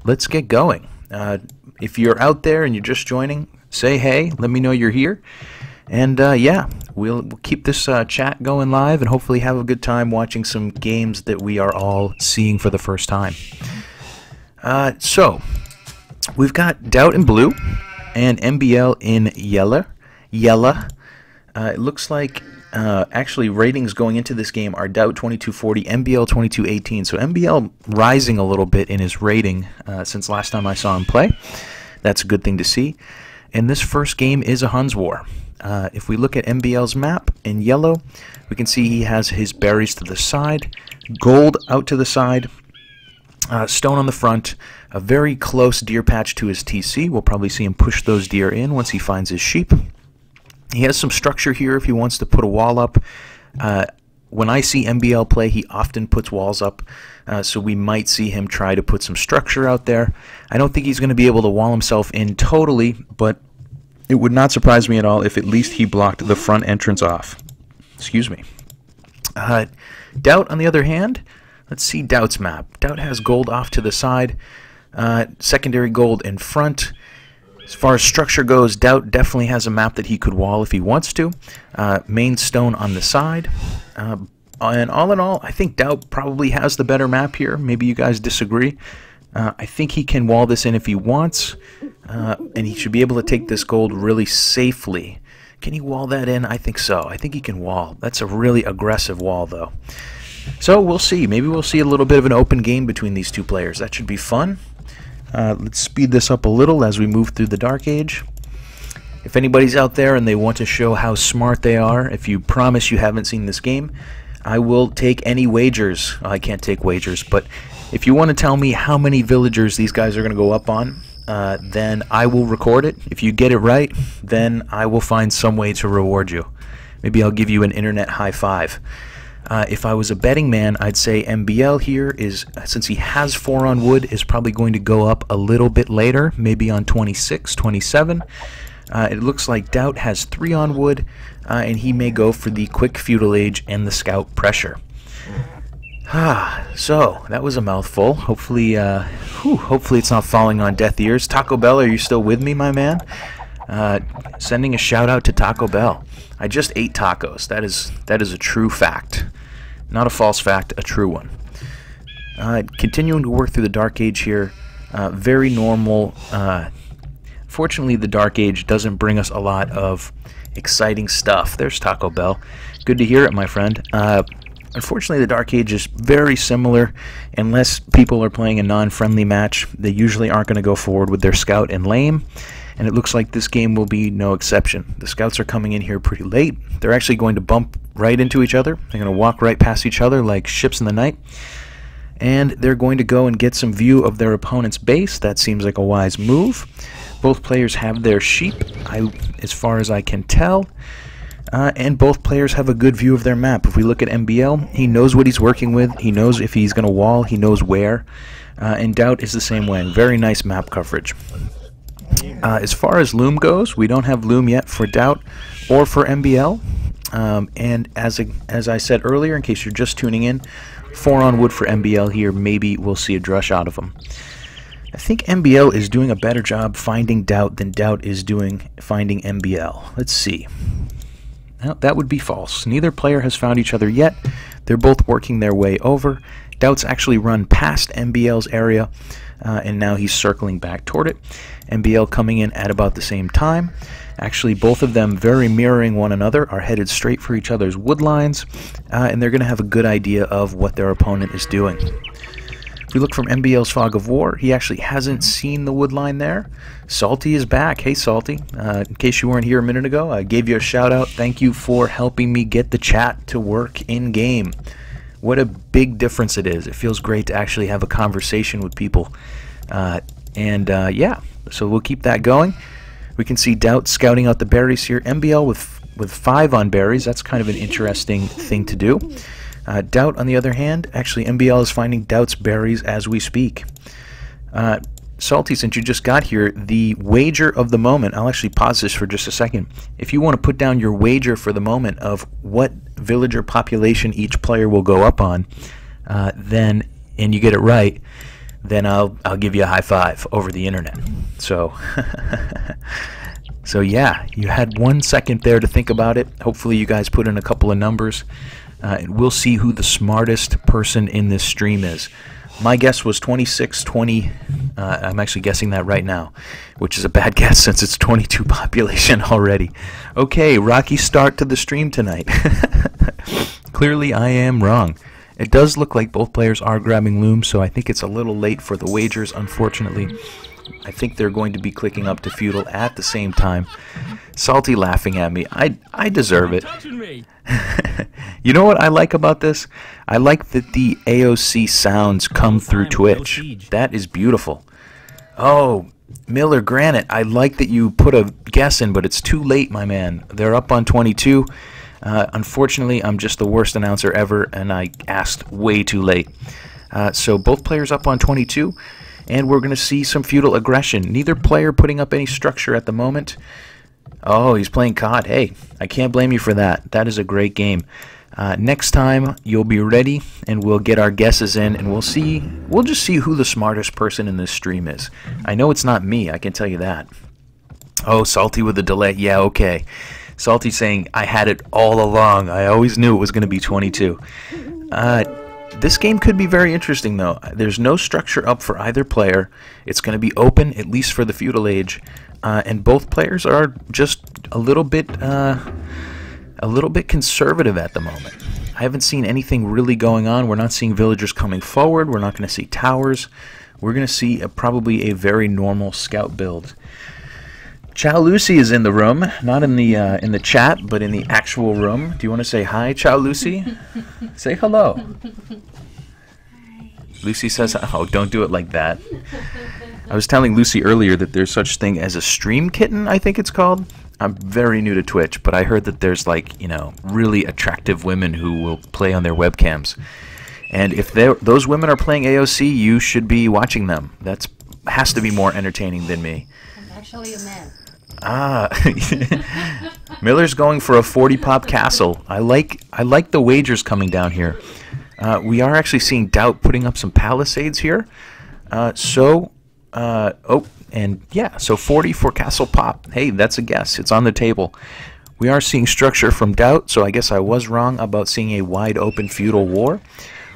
let's get going. If you're out there and you're just joining, say hey, let me know you're here. And yeah, we'll keep this chat going live and hopefully have a good time watching some games that we are all seeing for the first time. So, we've got Daut in blue and MBL in yellow. It looks like actually ratings going into this game are Daut 2240, MBL 2218. So MBL rising a little bit in his rating since last time I saw him play. That's a good thing to see. And this first game is a Huns war. If we look at MBL's map in yellow, we can see he has his berries to the side, gold out to the side, stone on the front, a very close deer patch to his TC. We'll probably see him push those deer in once he finds his sheep. He has some structure here if he wants to put a wall up. When I see MBL play, he often puts walls up, so we might see him try to put some structure out there. I don't think he's going to be able to wall himself in totally, but it would not surprise me at all if at least he blocked the front entrance off. Excuse me. Daut, on the other hand, let's see Daut's map. Daut has gold off to the side, secondary gold in front. As far as structure goes, Daut definitely has a map that he could wall if he wants to. Main stone on the side. And all in all, I think Daut probably has the better map here. Maybe you guys disagree. I think he can wall this in if he wants, and he should be able to take this gold really safely. Can he wall that in? I think so. I think he can wall. That's a really aggressive wall, though. So we'll see. Maybe we'll see a little bit of an open game between these two players. That should be fun. Let's speed this up a little as we move through the Dark Age. If anybody's out there and they want to show how smart they are, if you promise you haven't seen this game, I will take any wagers. I can't take wagers, but if you want to tell me how many villagers these guys are going to go up on, then I will record it. If you get it right, then I will find some way to reward you. Maybe I'll give you an internet high five. If I was a betting man, I'd say MBL here is, since he has 4 on wood, is probably going to go up a little bit later, maybe on 26, 27. It looks like Daut has 3 on wood, and he may go for the quick feudal age and the scout pressure. So that was a mouthful. Hopefully, hopefully it's not falling on deaf ears. Taco Bell, are you still with me, my man? Sending a shout out to Taco Bell. I just ate tacos. That is a true fact, not a false fact, a true one. Continuing to work through the Dark Age here. Very normal. Fortunately, the Dark Age doesn't bring us a lot of exciting stuff. There's Taco Bell. Good to hear it, my friend. Unfortunately, the Dark Age is very similar. Unless people are playing a non-friendly match, they usually aren't going to go forward with their scout and lame. And it looks like this game will be no exception. The scouts are coming in here pretty late. They're actually going to bump right into each other. They're going to walk right past each other like ships in the night. And they're going to go and get some view of their opponent's base. That seems like a wise move. Both players have their sheep, as far as I can tell. And both players have a good view of their map. If we look at MBL, he knows what he's working with. He knows if he's going to wall. He knows where. And Daut is the same way. Very nice map coverage. As far as loom goes, we don't have loom yet for Daut or for MBL. And as I said earlier, in case you're just tuning in, 4 on wood for MBL here. Maybe we'll see a drush out of him. I think MBL is doing a better job finding Daut than Daut is doing finding MBL. Let's see. Now, that would be false. Neither player has found each other yet. They're both working their way over. Daut's actually run past MBL's area, and now he's circling back toward it. MBL coming in at about the same time. Actually, both of them very mirroring one another, are headed straight for each other's wood lines, and they're going to have a good idea of what their opponent is doing. If we look from MBL's Fog of War, he actually hasn't seen the wood line there. Salty is back. Hey, Salty. In case you weren't here a minute ago, I gave you a shout out. Thank you for helping me get the chat to work in-game. What a big difference it is. It feels great to actually have a conversation with people. Yeah, so we'll keep that going. We can see Daut scouting out the berries here. MBL with 5 on berries. That's kind of an interesting thing to do. Daut, on the other hand, actually MBL is finding Daut's berries as we speak. Salty, since you just got here, the wager of the moment, I'll actually pause this for just a second. If you want to put down your wager for the moment of what villager population each player will go up on, and you get it right, then I'll give you a high five over the internet. So so yeah, you had 1 second there to think about it. Hopefully you guys put in a couple of numbers, and we'll see who the smartest person in this stream is. My guess was 2620. I'm actually guessing that right now, which is a bad guess since it's 22 population already. Okay, rocky start to the stream tonight. Clearly I am wrong. It does look like both players are grabbing looms, so I think it's a little late for the wagers, unfortunately. I think they're going to be clicking up to feudal at the same time. Salty laughing at me. I deserve it. You know what I like about this? I like that the AOC sounds come through Twitch. That is beautiful. Oh, Miller Granite, I like that you put a guess in, but it's too late, my man. They're up on 22. Unfortunately, I'm just the worst announcer ever, and I asked way too late. So both players up on 22, and we're going to see some feudal aggression. Neither player putting up any structure at the moment. Oh, he's playing COD. Hey, I can't blame you for that. That is a great game. Next time, you'll be ready, and we'll get our guesses in, and we'll just see who the smartest person in this stream is. I know it's not me, I can tell you that. Oh, Salty with the delay. Yeah, okay. Salty saying, I had it all along. I always knew it was going to be 22. This game could be very interesting, though. There's no structure up for either player. It's going to be open, at least for the feudal age. And both players are just a little bit conservative at the moment. I haven't seen anything really going on. We're not seeing villagers coming forward. We're not going to see towers. We're going to see probably a very normal scout build. Chow Lucy is in the room, not in the chat, but in the actual room. Do you want to say hi, Chow Lucy? Say hello. Lucy says, oh, don't do it like that. I was telling Lucy earlier that there's such thing as a stream kitten, I think it's called. I'm very new to Twitch, but I heard that there's, like, you know, really attractive women who will play on their webcams. And if those women are playing AOC, you should be watching them. That has to be more entertaining than me. I'm actually a man. Ah, Miller's going for a 40 pop castle. I like the wagers coming down here. We are actually seeing Daut putting up some palisades here. And yeah, so 40 for castle pop. Hey, that's a guess. It's on the table. We are seeing structure from Daut, so I guess I was wrong about seeing a wide open feudal war.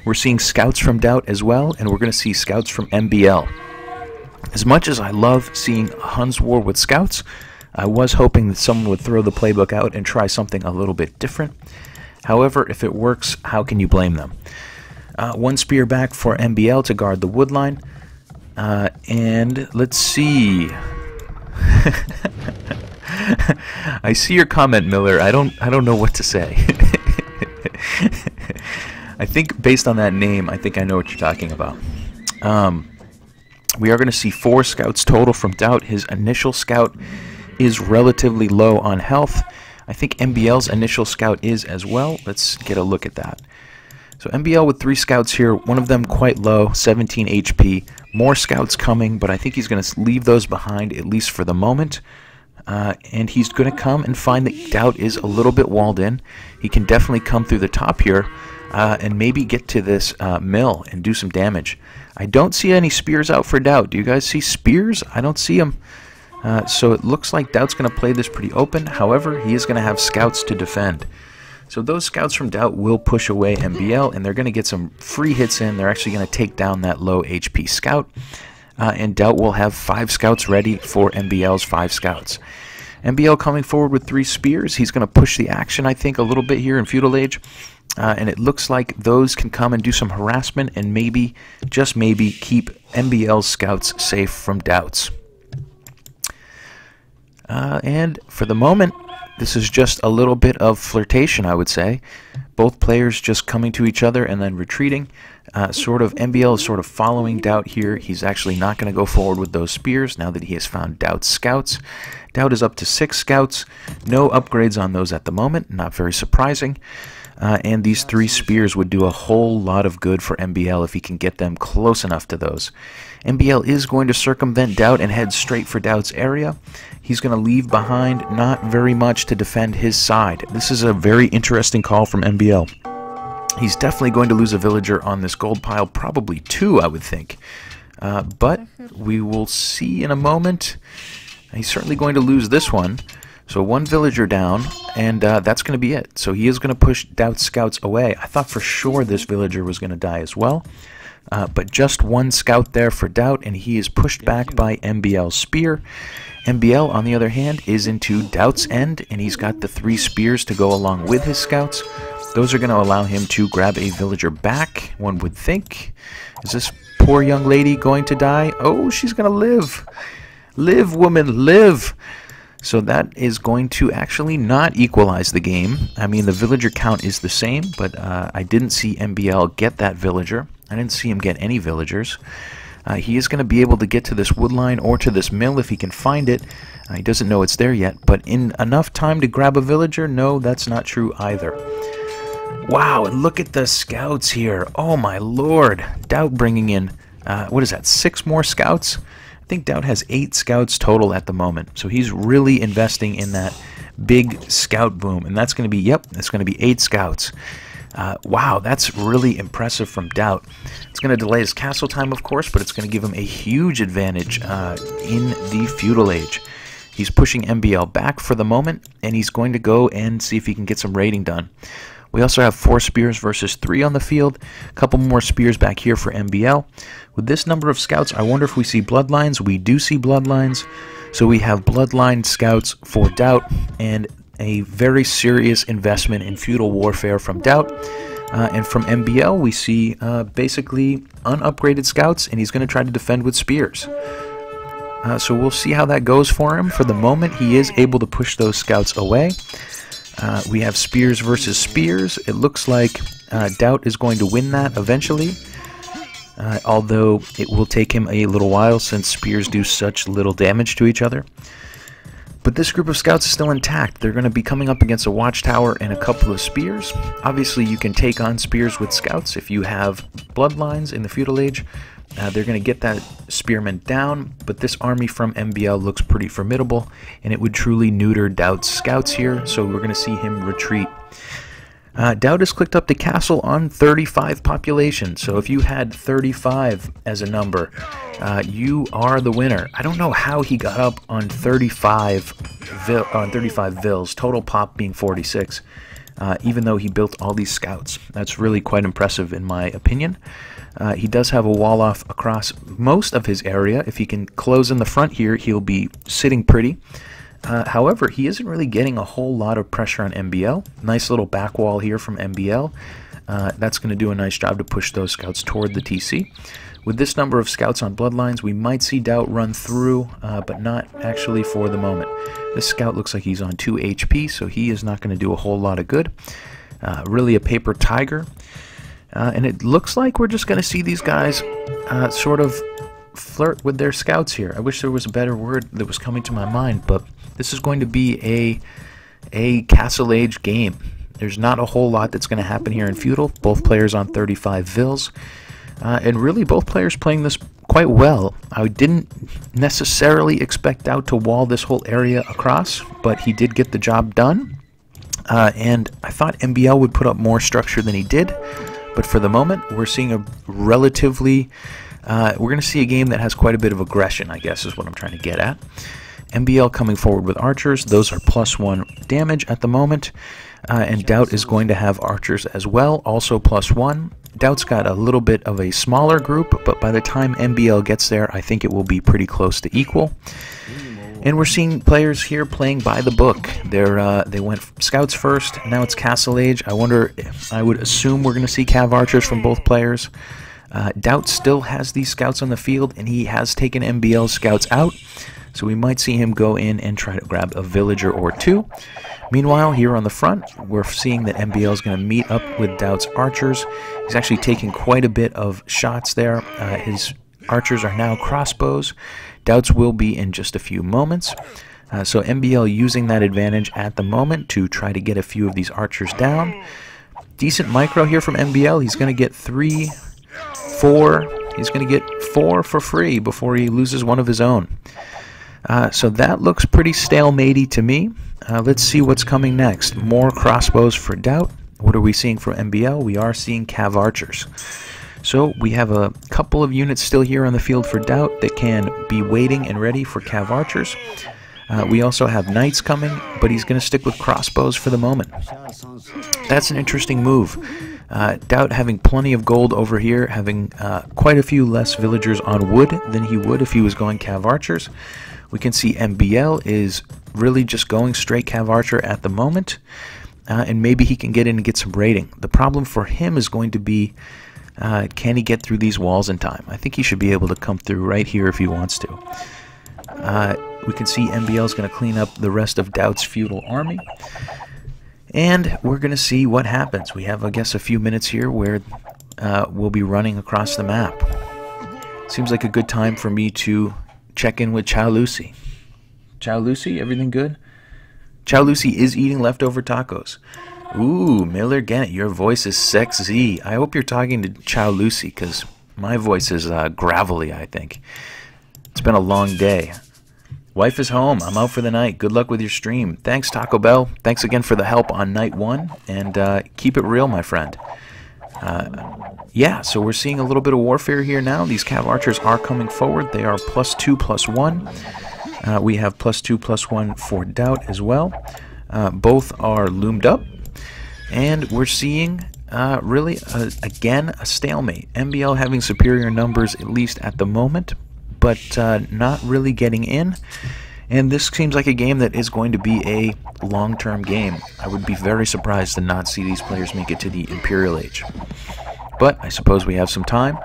We're seeing scouts from Daut as well, and we're going to see scouts from MBL. As much as I love seeing a Huns war with scouts, I was hoping that someone would throw the playbook out and try something a little bit different. However, if it works, how can you blame them? One spear back for MBL to guard the wood line. And let's see. I see your comment, Miller. I don't know what to say. I think based on that name, I think I know what you're talking about. We are going to see 4 scouts total from Daut. His initial scout is relatively low on health. I think MBL's initial scout is as well. Let's get a look at that. So MBL with 3 scouts here, one of them quite low, 17 HP. More scouts coming, but I think he's going to leave those behind, at least for the moment. And he's going to come and find that Daut is a little bit walled in. He can definitely come through the top here and maybe get to this mill and do some damage. I don't see any spears out for Daut. Do you guys see spears? I don't see them. So it looks like Daut's going to play this pretty open. However, he is going to have scouts to defend. So those scouts from Daut will push away MBL, and they're going to get some free hits in. They're actually going to take down that low HP scout. And Daut will have 5 scouts ready for MBL's 5 scouts. MBL coming forward with 3 spears. He's going to push the action, I think, a little bit here in Feudal Age. And it looks like those can come and do some harassment and maybe, just maybe, keep MBL's scouts safe from Daut's. And for the moment, this is just a little bit of flirtation, I would say. Both players just coming to each other and then retreating. MBL is sort of following Daut here. He's actually not going to go forward with those spears now that he has found Daut's scouts. Daut is up to 6 scouts. No upgrades on those at the moment. Not very surprising. And these 3 spears would do a whole lot of good for MBL if he can get them close enough to those. MBL is going to circumvent Daut and head straight for Daut's area. He's going to leave behind not very much to defend his side. This is a very interesting call from MBL. He's definitely going to lose a villager on this gold pile, probably 2, I would think. but we will see in a moment. He's certainly going to lose this one. So one villager down, and that's going to be it. So he is going to push Daut's scouts away. I thought for sure this villager was going to die as well. But just one scout there for Daut, and he is pushed back by MBL's spear. MBL, on the other hand, is into Daut's end, and he's got the 3 spears to go along with his scouts. Those are going to allow him to grab a villager back, one would think. Is this poor young lady going to die? Oh, she's going to live. Live, woman, live. So that is going to actually not equalize the game. I mean, the villager count is the same, but I didn't see MBL get that villager. I didn't see him get any villagers. He is going to be able to get to this wood line or to this mill if he can find it. He doesn't know it's there yet, but in enough time to grab a villager? No, that's not true either. Wow, and look at the scouts here. Oh my lord. Daut bringing in, what is that, 6 more scouts? I think Daut has 8 scouts total at the moment. So he's really investing in that big scout boom. And that's going to be, yep, that's going to be 8 scouts. Wow, that's really impressive from Daut. It's going to delay his castle time, of course, but it's going to give him a huge advantage in the feudal age. He's pushing MBL back for the moment, and he's going to go and see if he can get some raiding done. We also have 4 spears versus 3 on the field. A couple more spears back here for MBL. With this number of scouts, I wonder if we see bloodlines. We do see bloodlines. So we have bloodline scouts for Daut, and a very serious investment in feudal warfare from Daut. And from MBL, we see basically unupgraded scouts, and he's going to try to defend with spears. So we'll see how that goes for him. For the moment, he is able to push those scouts away. We have spears versus spears. It looks like Daut is going to win that eventually, although it will take him a little while since spears do such little damage to each other. But this group of scouts is still intact. They're going to be coming up against a watchtower and a couple of spears. Obviously, you can take on spears with scouts if you have bloodlines in the feudal age. They're going to get that spearman down, but this army from MBL looks pretty formidable, and it would truly neuter Daut's scouts here, so we're going to see him retreat. Daut has clicked up to castle on 35 population, so if you had 35 as a number, you are the winner. I don't know how he got up on 35 vills, total pop being 46, even though he built all these scouts. That's really quite impressive in my opinion. He does have a wall off across most of his area. If he can close in the front here, he'll be sitting pretty. However, he isn't really getting a whole lot of pressure on MBL. Nice little back wall here from MBL. That's going to do a nice job to push those scouts toward the TC. With this number of scouts on bloodlines, we might see Daut run through, but not actually for the moment. This scout looks like he's on 2 HP, so he is not going to do a whole lot of good. Really a paper tiger. And it looks like we're just going to see these guys sort of flirt with their scouts here. I wish there was a better word that was coming to my mind, but this is going to be a castle age game. There's not a whole lot that's going to happen here in feudal. Both players on 35 vills. And really both players playing this quite well. I didn't necessarily expect Daut to wall this whole area across, but he did get the job done. And I thought MBL would put up more structure than he did. But for the moment, we're seeing a relatively, we're going to see a game that has quite a bit of aggression, I guess is what I'm trying to get at. MBL coming forward with archers. Those are +1 damage at the moment. And Daut is going to have archers as well, also +1. Daut's got a little bit of a smaller group, but by the time MBL gets there, I think it will be pretty close to equal. And we're seeing players here playing by the book. They went scouts first, now it's castle age. I would assume we're going to see cav archers from both players. Daut still has these scouts on the field, and he has taken MBL's scouts out. So we might see him go in and try to grab a villager or 2. Meanwhile, here on the front, we're seeing that MBL is going to meet up with Daut's archers. He's actually taking quite a bit of shots there. His archers are now crossbows. Daut's will be in just a few moments. So MBL using that advantage at the moment to try to get a few of these archers down. Decent micro here from MBL. He's going to get 3, 4. He's going to get 4 for free before he loses one of his own. So that looks pretty stalematey to me. Let's see what's coming next. More crossbows for Daut. What are we seeing from MBL? We are seeing cav archers. So we have a couple of units still here on the field for Daut that can be waiting and ready for cav archers. We also have knights coming, but he's going to stick with crossbows for the moment. That's an interesting move. Daut having plenty of gold over here, having quite a few less villagers on wood than he would if he was going cav archers. We can see MBL is really just going straight cav archer at the moment, and maybe he can get in and get some raiding. The problem for him is going to be, can he get through these walls in time? I think he should be able to come through right here if he wants to. We can see MBL is going to clean up the rest of Daut's feudal army. And we're going to see what happens. We have, I guess, a few minutes here where we'll be running across the map. Seems like a good time for me to check in with Chow Lucy. Chow Lucy, everything good? Chow Lucy is eating leftover tacos. Ooh, Miller Gannett, your voice is sexy. I hope you're talking to Chow Lucy, because my voice is gravelly, I think. It's been a long day. Wife is home. I'm out for the night. Good luck with your stream. Thanks, Taco Bell. Thanks again for the help on night 1. And keep it real, my friend. Yeah, so we're seeing a little bit of warfare here now. These cav archers are coming forward. They are +2/+1. We have +2/+1 for Daut as well. Both are loomed up. And we're seeing, really, again, a stalemate. MBL having superior numbers, at least at the moment, but not really getting in. And this seems like a game that is going to be a long-term game. I would be very surprised to not see these players make it to the Imperial Age. But I suppose we have some time,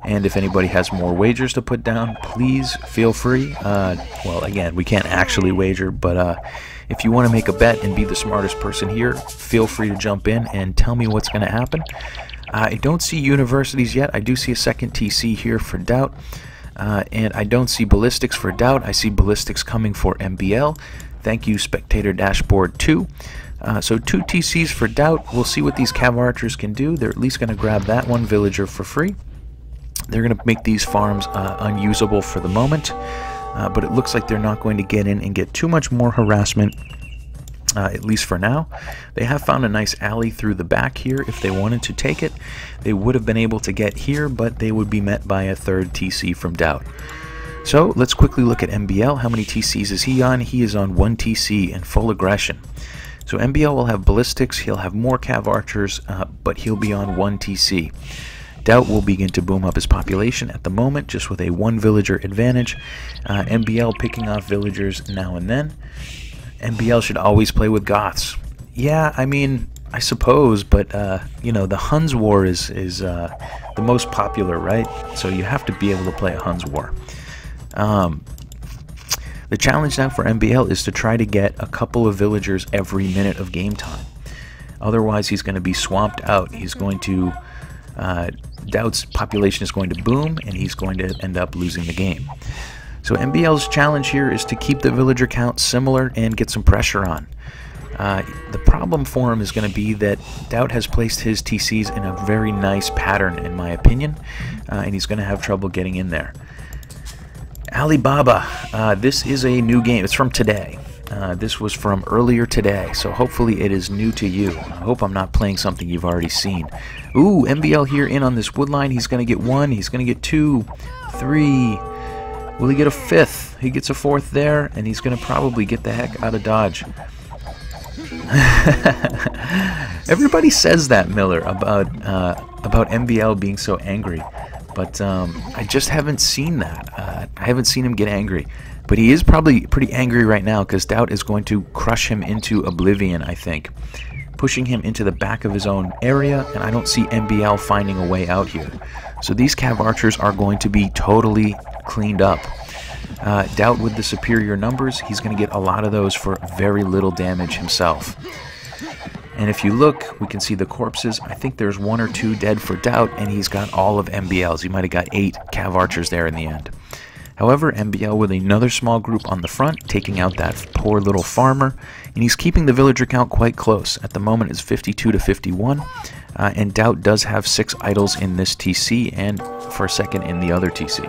and if anybody has more wagers to put down, please feel free. Well, again, we can't actually wager, but if you want to make a bet and be the smartest person here, feel free to jump in and tell me what's going to happen. I don't see universities yet. I do see a second TC here for Daut. And I don't see ballistics for Daut. I see ballistics coming for MBL. Thank you, Spectator Dashboard 2. So 2 TCs for Daut. We'll see what these cav archers can do. They're at least going to grab that one villager for free. They're going to make these farms unusable for the moment. But it looks like they're not going to get in and get too much more harassment, at least for now. They have found a nice alley through the back here. If they wanted to take it, they would have been able to get here, but they would be met by a third TC from Daut. So let's quickly look at MBL. How many TCs is he on? He is on 1 TC and full aggression. So MBL will have ballistics, he'll have more cav archers, but he'll be on 1 TC. Daut will begin to boom up his population at the moment, just with a 1 villager advantage. MBL picking off villagers now and then. MBL should always play with Goths. Yeah, I mean, I suppose, but, you know, the Huns War is the most popular, right? So you have to be able to play a Huns War. The challenge now for MBL is to try to get a couple of villagers every minute of game time. Otherwise, he's going to be swamped out. He's going to... Daut's population is going to boom, and he's going to end up losing the game. So MBL's challenge here is to keep the villager count similar and get some pressure on. The problem for him is going to be that Daut has placed his TCs in a very nice pattern, in my opinion, and he's going to have trouble getting in there. Alibaba, this is a new game. It's from today. This was from earlier today, so hopefully it is new to you. I hope I'm not playing something you've already seen. Ooh, MBL here in on this wood line. He's going to get 1, he's going to get 2, 3. Will he get a 5th? He gets a 4th there, and he's going to probably get the heck out of Dodge. Everybody says that, Miller, about MBL being so angry, but I just haven't seen that. I haven't seen him get angry. But he is probably pretty angry right now because Daut is going to crush him into oblivion, I think. Pushing him into the back of his own area, and I don't see MBL finding a way out here. So these cav archers are going to be totally cleaned up. Daut with the superior numbers, he's going to get a lot of those for very little damage himself. And if you look, we can see the corpses. I think there's 1 or 2 dead for Daut, and he's got all of MBL's. He might have got 8 cav archers there in the end. However, MBL with another small group on the front, taking out that poor little farmer, and he's keeping the villager count quite close. At the moment, it's 52 to 51, and Daut does have 6 idols in this TC, and for a second in the other TC.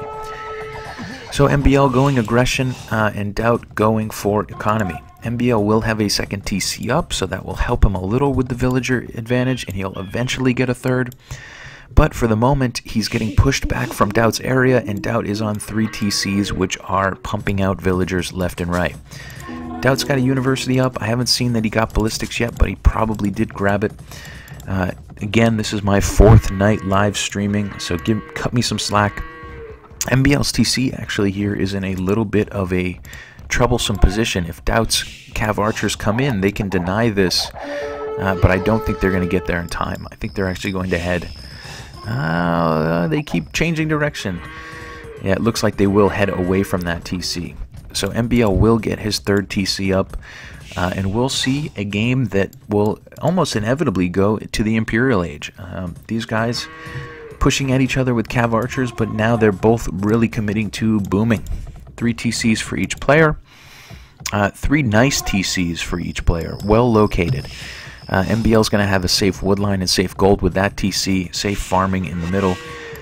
So MBL going aggression, and Daut going for economy. MBL will have a second TC up, so that will help him a little with the villager advantage, and he'll eventually get a third. But for the moment, he's getting pushed back from Daut's area, and Daut is on 3 TCs, which are pumping out villagers left and right. Daut's got a university up. I haven't seen that he got ballistics yet, but he probably did grab it. Again, this is my 4th night live streaming, so cut me some slack. MBL's TC actually here is in a little bit of a troublesome position. If Daut's Cav Archers come in, they can deny this, but I don't think they're going to get there in time. I think they're actually going to head. They keep changing direction. Yeah, it looks like they will head away from that TC. So MBL will get his 3rd TC up, and we'll see a game that will almost inevitably go to the Imperial Age. These guys pushing at each other with Cav Archers, but now they're both really committing to booming. 3 TCs for each player. 3 nice TCs for each player, well located. MBL's going to have a safe woodline and safe gold with that TC, safe farming in the middle,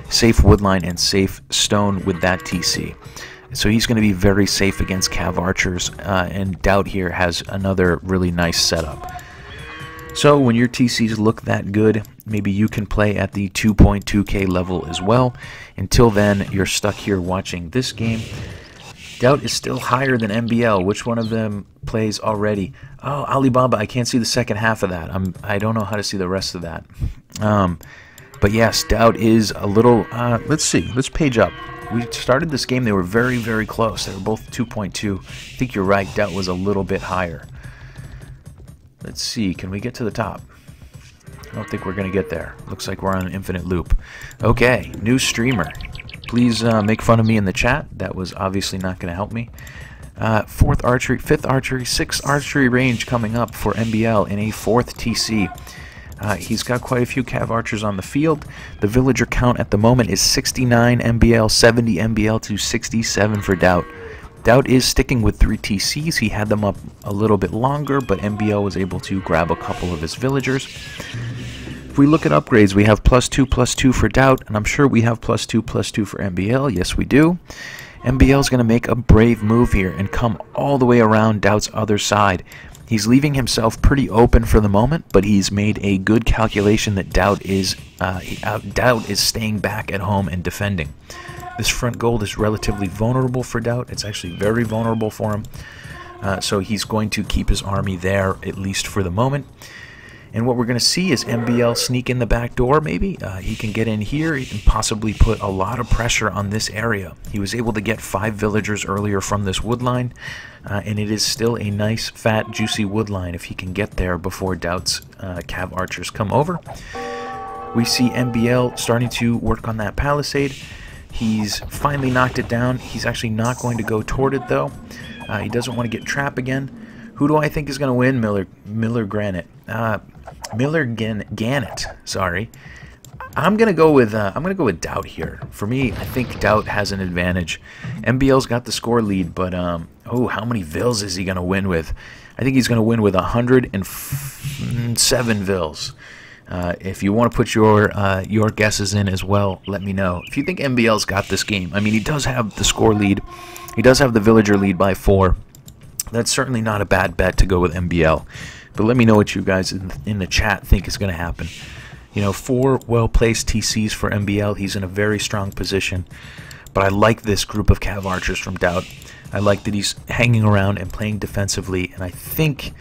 safe woodline and safe stone with that TC. So he's going to be very safe against Cav Archers, and Daut here has another really nice setup. So when your TCs look that good, maybe you can play at the 2.2k level as well. Until then, you're stuck here watching this game. Daut is still higher than MBL. Which one of them plays already? Oh, Alibaba, I can't see the second half of that. I don't know how to see the rest of that. But yes, Daut is a little, let's see, let's page up. We started this game, they were very, very close. They were both 2.2. I think you're right, Daut was a little bit higher. Let's see, can we get to the top? I don't think we're going to get there. Looks like we're on an infinite loop. Okay, new streamer. Please make fun of me in the chat. That was obviously not going to help me. 4th archery, 5th archery, 6th archery range coming up for MBL in a 4th TC. He's got quite a few Cav Archers on the field. The villager count at the moment is 69 MBL, 70 MBL to 67 for Daut. Daut is sticking with 3 TCs. He had them up a little bit longer, but MBL was able to grab a couple of his villagers. If we look at upgrades, we have +2/+2 for Daut, and I'm sure we have +2/+2 for MBL. Yes, we do. MBL is going to make a brave move here and come all the way around Daut's other side. He's leaving himself pretty open for the moment, but he's made a good calculation that Daut is staying back at home and defending. This front gold is relatively vulnerable for Daut. It's actually very vulnerable for him. So he's going to keep his army there, at least for the moment. And what we're going to see is MBL sneak in the back door, maybe. He can get in here. He can possibly put a lot of pressure on this area. He was able to get 5 villagers earlier from this wood line, and it is still a nice, fat, juicy wood line if he can get there before Daut's Cav Archers come over. We see MBL starting to work on that palisade. He's finally knocked it down. He's actually not going to go toward it, though. He doesn't want to get trapped again. Who do I think is going to win? Gannett. Sorry. I'm gonna go with Daut here. For me, I think Daut has an advantage. MBL's got the score lead, but oh, how many vills is he gonna win with? I think he's gonna win with 107 vills. If you want to put your guesses in as well, let me know. If you think MBL's got this game, I mean, he does have the score lead. He does have the villager lead by 4. That's certainly not a bad bet to go with MBL. But let me know what you guys in the chat think is going to happen. You know, 4 well-placed TCs for MBL. He's in a very strong position. But I like this group of Cav Archers from Daut. I like that he's hanging around and playing defensively. And I think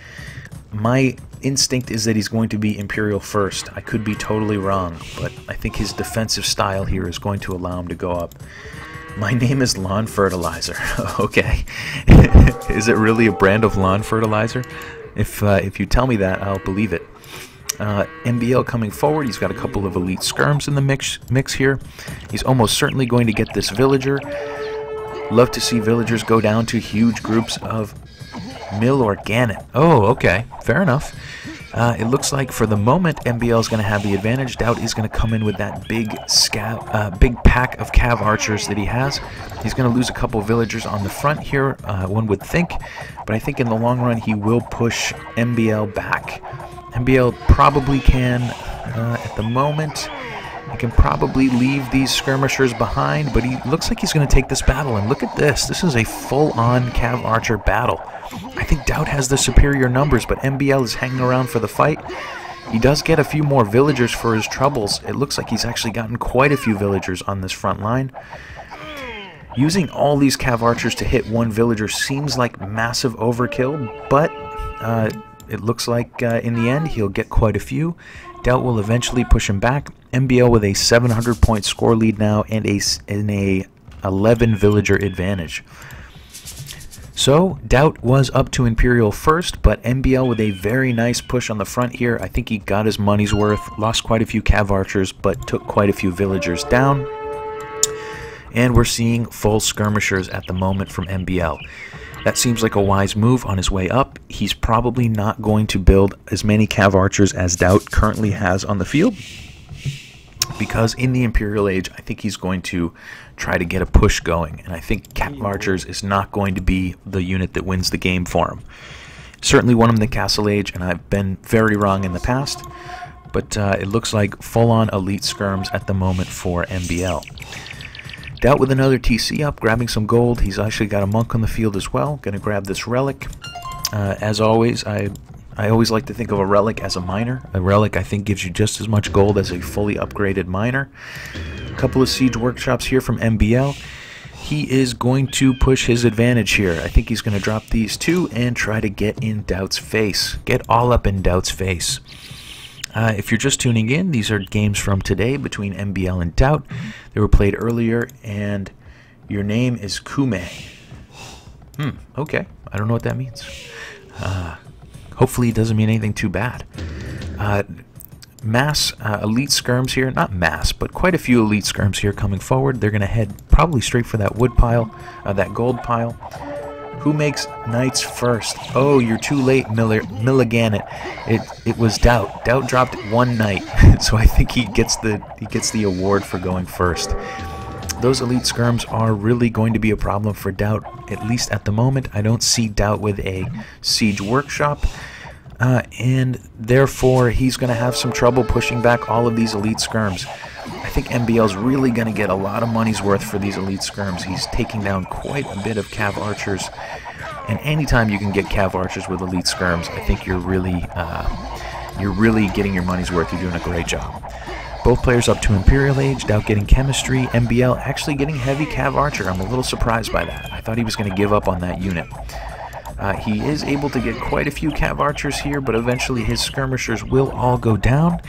my instinct is that he's going to be Imperial first. I could be totally wrong, but I think his defensive style here is going to allow him to go up. My name is Lawn Fertilizer. Okay. Is it really a brand of lawn fertilizer? If you tell me that, I'll believe it. MBL coming forward. He's got a couple of elite skirms in the mix here. He's almost certainly going to get this villager. Love to see villagers go down to huge groups of Mill or Gannett. Oh, okay. Fair enough. It looks like for the moment MBL is going to have the advantage. Daut is going to come in with that big pack of Cav Archers that he has. He's going to lose a couple villagers on the front here, one would think. But I think in the long run he will push MBL back. MBL probably can, at the moment, he can probably leave these skirmishers behind, but he looks like he's going to take this battle. And look at this. This is a full-on Cav Archer battle. I think Daut has the superior numbers, but MBL is hanging around for the fight. He does get a few more villagers for his troubles. It looks like he's actually gotten quite a few villagers on this front line. Using all these cav archers to hit one villager seems like massive overkill, but it looks like in the end he'll get quite a few. Daut will eventually push him back. MBL with a 700-point score lead now and a 11 villager advantage. So Daut was up to Imperial first, but MBL with a very nice push on the front here. I think he got his money's worth, lost quite a few cav archers, but took quite a few villagers down. And we're seeing full skirmishers at the moment from MBL. That seems like a wise move on his way up. He's probably not going to build as many cav archers as Daut currently has on the field, because in the Imperial Age, I think he's going to try to get a push going, and I think cav archers is not going to be the unit that wins the game for him. Certainly won him in the Castle Age, and I've been very wrong in the past, but it looks like full-on elite skirms at the moment for MBL. Daut with another TC up, grabbing some gold. He's actually got a monk on the field as well. Going to grab this relic. As always, I always like to think of a relic as a miner. A relic, I think, gives you just as much gold as a fully upgraded miner. A couple of siege workshops here from MBL. He is going to push his advantage here. I think he's going to drop these two and try to get in Daut's face. Get all up in Daut's face. If you're just tuning in, these are games from today between MBL and Daut. They were played earlier, and your name is Kume. Okay. I don't know what that means. Hopefully it doesn't mean anything too bad. Mass elite skirms here. Not mass, but quite a few elite skirms here coming forward. They're going to head probably straight for that wood pile, that gold pile. Who makes knights first? Oh, you're too late, Milliganet. It was Daut. Daut dropped one knight, so I think he gets the award for going first. Those elite skirms are really going to be a problem for Daut, at least at the moment. I don't see Daut with a siege workshop, and therefore he's going to have some trouble pushing back all of these elite skirms. I think MBL's really going to get a lot of money's worth for these elite skirms. He's taking down quite a bit of cav archers, and anytime you can get cav archers with elite skirms, I think you're really getting your money's worth. You're doing a great job. Both players up to Imperial Age. Daut getting chemistry. MBL actually getting heavy cav archer. I'm a little surprised by that. I thought he was going to give up on that unit. He is able to get quite a few cav archers here, but eventually his skirmishers will all go down.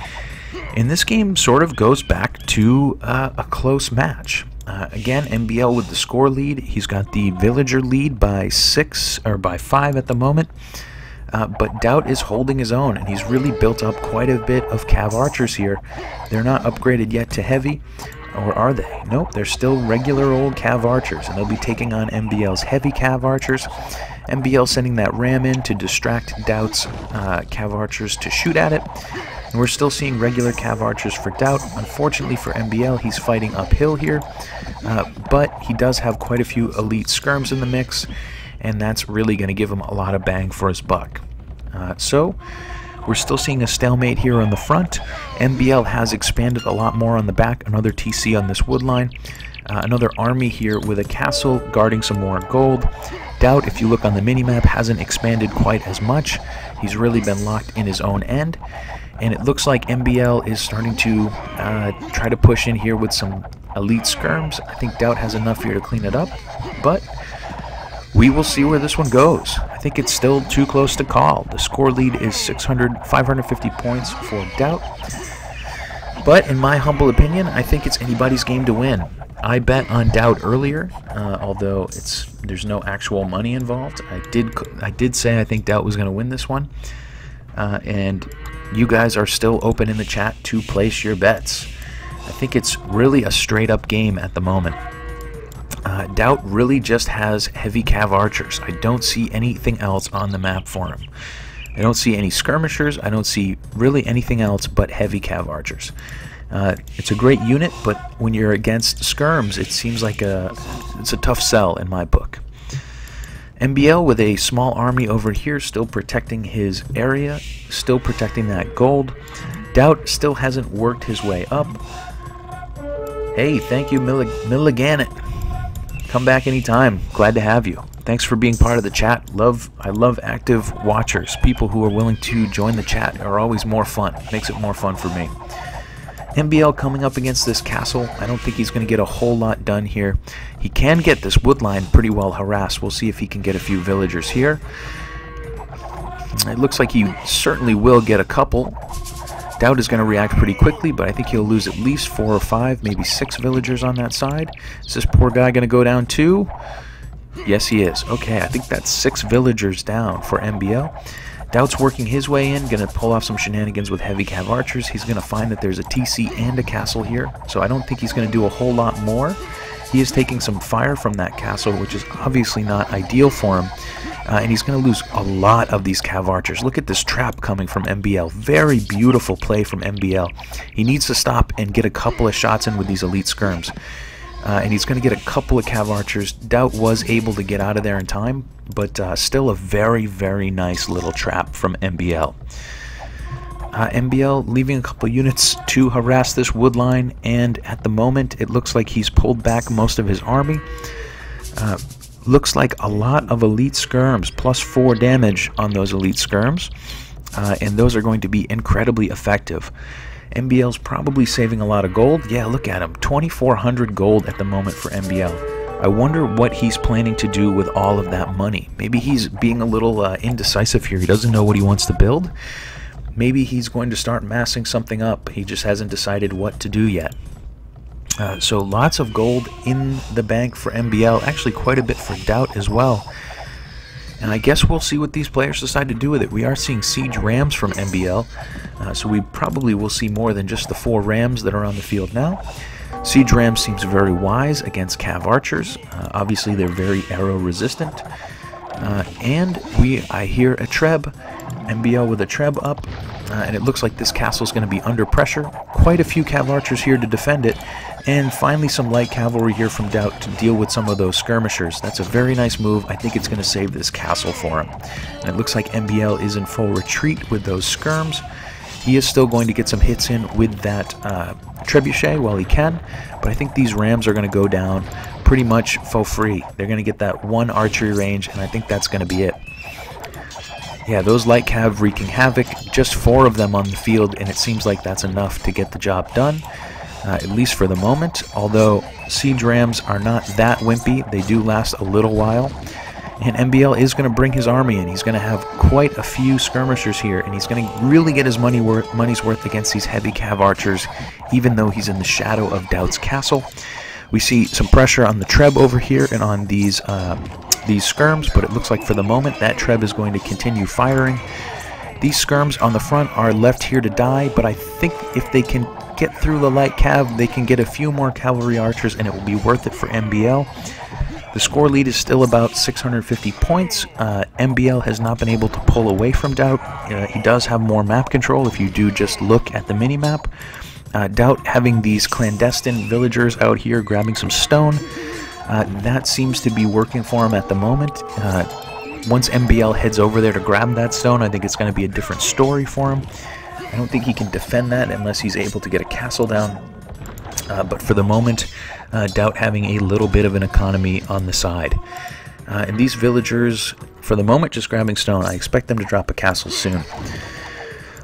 And this game sort of goes back to a close match. Again, MBL with the score lead. He's got the villager lead by 6 or by 5 at the moment. But Daut is holding his own, and he's really built up quite a bit of cav archers here. They're not upgraded yet to heavy, or are they? Nope, they're still regular old cav archers, and they'll be taking on MBL's heavy cav archers. MBL sending that ram in to distract Daut's cav archers to shoot at it. And we're still seeing regular cav archers for Daut. Unfortunately for MBL, he's fighting uphill here, but he does have quite a few elite skirms in the mix, and that's really going to give him a lot of bang for his buck. So we're still seeing a stalemate here on the front. MBL has expanded a lot more on the back. Another TC on this wood line. Another army here with a castle guarding some more gold. Daut, if you look on the minimap, hasn't expanded quite as much. He's really been locked in his own end. And it looks like MBL is starting to try to push in here with some elite skirms. I think Daut has enough here to clean it up, but we will see where this one goes. I think it's still too close to call. The score lead is 550 points for Daut. But in my humble opinion, I think it's anybody's game to win. I bet on Daut earlier, although there's no actual money involved. I did say I think Daut was going to win this one, and you guys are still open in the chat to place your bets. I think it's really a straight up game at the moment. Daut really just has heavy cav archers. I don't see anything else on the map for him. I don't see any skirmishers. I don't see really anything else but heavy cav archers. It's a great unit, but when you're against skirms, it seems like it's a tough sell in my book. MBL with a small army over here, still protecting his area, still protecting that gold. Daut still hasn't worked his way up. Hey, thank you, Milliganet. Come back anytime. Glad to have you. Thanks for being part of the chat. I love active watchers. People who are willing to join the chat are always more fun. Makes it more fun for me. MBL coming up against this castle. I don't think he's going to get a whole lot done here. He can get this wood line pretty well harassed. We'll see if he can get a few villagers here. It looks like he certainly will get a couple. Daut is going to react pretty quickly, but I think he'll lose at least 4 or 5, maybe 6 villagers on that side. Is this poor guy going to go down too? Yes, he is. Okay, I think that's 6 villagers down for MBL. Daut's working his way in, going to pull off some shenanigans with heavy cav archers. He's going to find that there's a TC and a castle here, so I don't think he's going to do a whole lot more. He is taking some fire from that castle, which is obviously not ideal for him. And he's going to lose a lot of these cav archers. Look at this trap coming from MBL. Very beautiful play from MBL. He needs to stop and get a couple of shots in with these elite skirms. And he's going to get a couple of cav archers. Daut was able to get out of there in time, but still a very, very nice little trap from MBL. MBL leaving a couple units to harass this wood line, and at the moment it looks like he's pulled back most of his army. Looks like a lot of elite skirms, plus 4 damage on those elite skirms, and those are going to be incredibly effective. MBL's probably saving a lot of gold. Yeah, look at him, 2,400 gold at the moment for MBL. I wonder what he's planning to do with all of that money. Maybe he's being a little indecisive here. He doesn't know what he wants to build. Maybe he's going to start massing something up. He just hasn't decided what to do yet. So lots of gold in the bank for MBL. Actually quite a bit for Daut as well. And I guess we'll see what these players decide to do with it. We are seeing siege rams from MBL. So we probably will see more than just the 4 rams that are on the field now. Siege ram seems very wise against cav archers. Obviously they're very arrow resistant. And I hear a treb. MBL with a treb up. And it looks like this castle is going to be under pressure. Quite a few cav archers here to defend it. And finally some light cavalry here from Daut to deal with some of those skirmishers. That's a very nice move. I think it's going to save this castle for him. And it looks like MBL is in full retreat with those skirms. He is still going to get some hits in with that trebuchet while he can. But I think these rams are going to go down pretty much for free. They're going to get that 1 archery range, and I think that's going to be it. Yeah, those light cav wreaking havoc, just 4 of them on the field, and it seems like that's enough to get the job done, at least for the moment. Although siege rams are not that wimpy, they do last a little while. And MBL is going to bring his army in. He's going to have quite a few skirmishers here, and he's going to really get his money's worth against these heavy cav archers, even though he's in the shadow of Daut's castle. We see some pressure on the treb over here and on these skirms, but it looks like for the moment that treb is going to continue firing. These skirms on the front are left here to die, but I think if they can get through the light cav, they can get a few more cavalry archers, and it will be worth it for MBL. The score lead is still about 650 points. MBL has not been able to pull away from Daut. He does have more map control if you do just look at the mini-map. Daut having these clandestine villagers out here grabbing some stone. That seems to be working for him at the moment. Once MBL heads over there to grab that stone, I think it's going to be a different story for him. I don't think he can defend that unless he's able to get a castle down. But for the moment, Daut having a little bit of an economy on the side. And these villagers, for the moment, just grabbing stone. I expect them to drop a castle soon.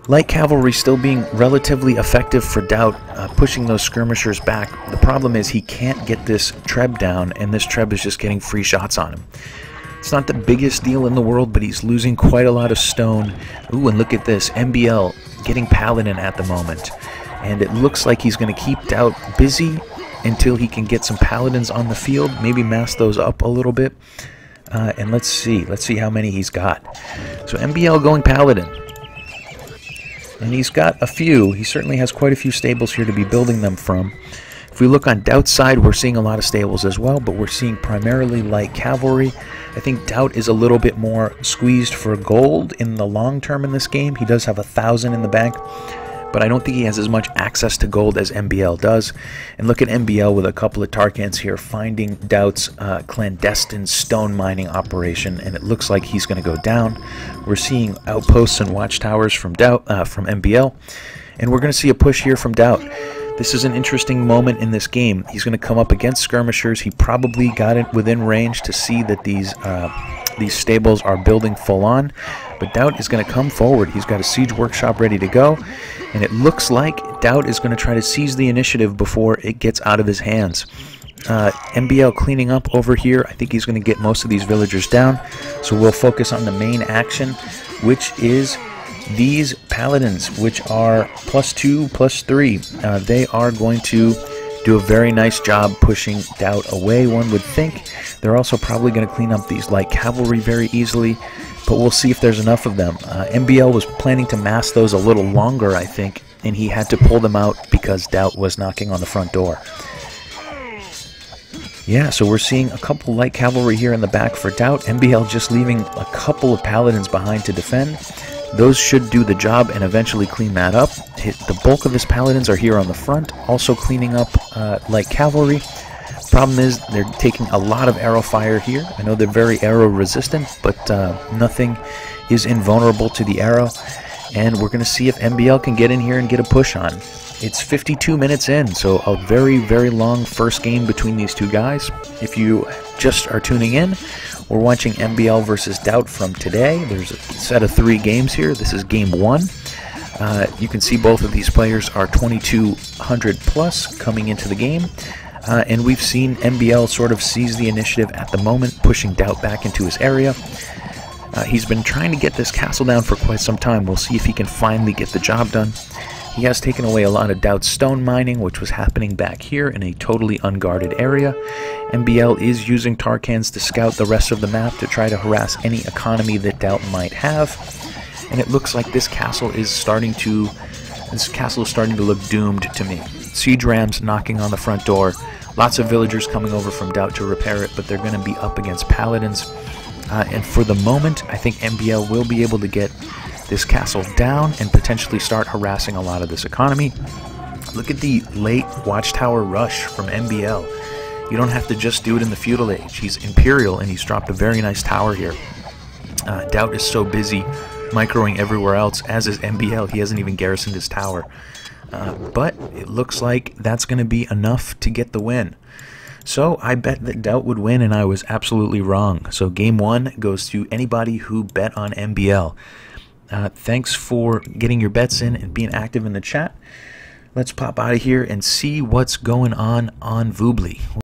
Light cavalry still being relatively effective for Daut, pushing those skirmishers back. The problem is he can't get this treb down, and this treb is just getting free shots on him. It's not the biggest deal in the world, but he's losing quite a lot of stone. Ooh, and look at this, MBL getting Paladin at the moment. And it looks like he's going to keep Daut busy until he can get some Paladins on the field, maybe mass those up a little bit. And let's see how many he's got. So MBL going Paladin. And he's got a few. He certainly has quite a few stables here to be building them from. If we look on Daut's side, we're seeing a lot of stables as well, but we're seeing primarily light cavalry. I think Daut is a little bit more squeezed for gold in the long term in this game. He does have 1,000 in the bank, but I don't think he has as much access to gold as MBL does. And look at MBL with a couple of Tarkans here finding Daut's clandestine stone mining operation, and it looks like he's going to go down. We're seeing outposts and watchtowers from MBL, and we're going to see a push here from Daut. This is an interesting moment in this game. He's going to come up against skirmishers. He probably got it within range to see that these stables are building full on. But Daut is going to come forward. He's got a siege workshop ready to go. And it looks like Daut is going to try to seize the initiative before it gets out of his hands. MBL cleaning up over here. I think he's going to get most of these villagers down. So we'll focus on the main action, which is these paladins, which are +2, +3. They are going to do a very nice job pushing Daut away, one would think. They're also probably going to clean up these light cavalry very easily, but we'll see if there's enough of them. MBL was planning to mass those a little longer, I think, and he had to pull them out because Daut was knocking on the front door. Yeah, so we're seeing a couple light cavalry here in the back for Daut. MBL just leaving a couple of paladins behind to defend. Those should do the job and eventually clean that up. The bulk of his paladins are here on the front, also cleaning up light cavalry. Problem is, they're taking a lot of arrow fire here. I know they're very arrow resistant, but nothing is invulnerable to the arrow. And we're going to see if MBL can get in here and get a push on. It's 52 minutes in, so a very, very long first game between these two guys. If you just are tuning in, we're watching MBL versus Daut from today. There's a set of 3 games here. This is game 1. You can see both of these players are 2200 plus coming into the game. And we've seen MBL sort of seize the initiative at the moment, pushing Daut back into his area. He's been trying to get this castle down for quite some time. We'll see if he can finally get the job done. He has taken away a lot of Daut's stone mining, which was happening back here in a totally unguarded area. MBL is using Tarkans to scout the rest of the map to try to harass any economy that Daut might have. And it looks like this castle is starting to look doomed to me. Siege rams knocking on the front door. Lots of villagers coming over from Daut to repair it, but they're going to be up against paladins. And for the moment, I think MBL will be able to get this castle down and potentially start harassing a lot of this economy. Look at the late watchtower rush from MBL. You don't have to just do it in the feudal age. He's imperial and he's dropped a very nice tower here. Daut is so busy microing everywhere else, as is MBL. He hasn't even garrisoned his tower. But it looks like that's going to be enough to get the win. So I bet that Daut would win, and I was absolutely wrong. So game 1 goes to anybody who bet on MBL. Thanks for getting your bets in and being active in the chat. Let's pop out of here and see what's going on Voobly.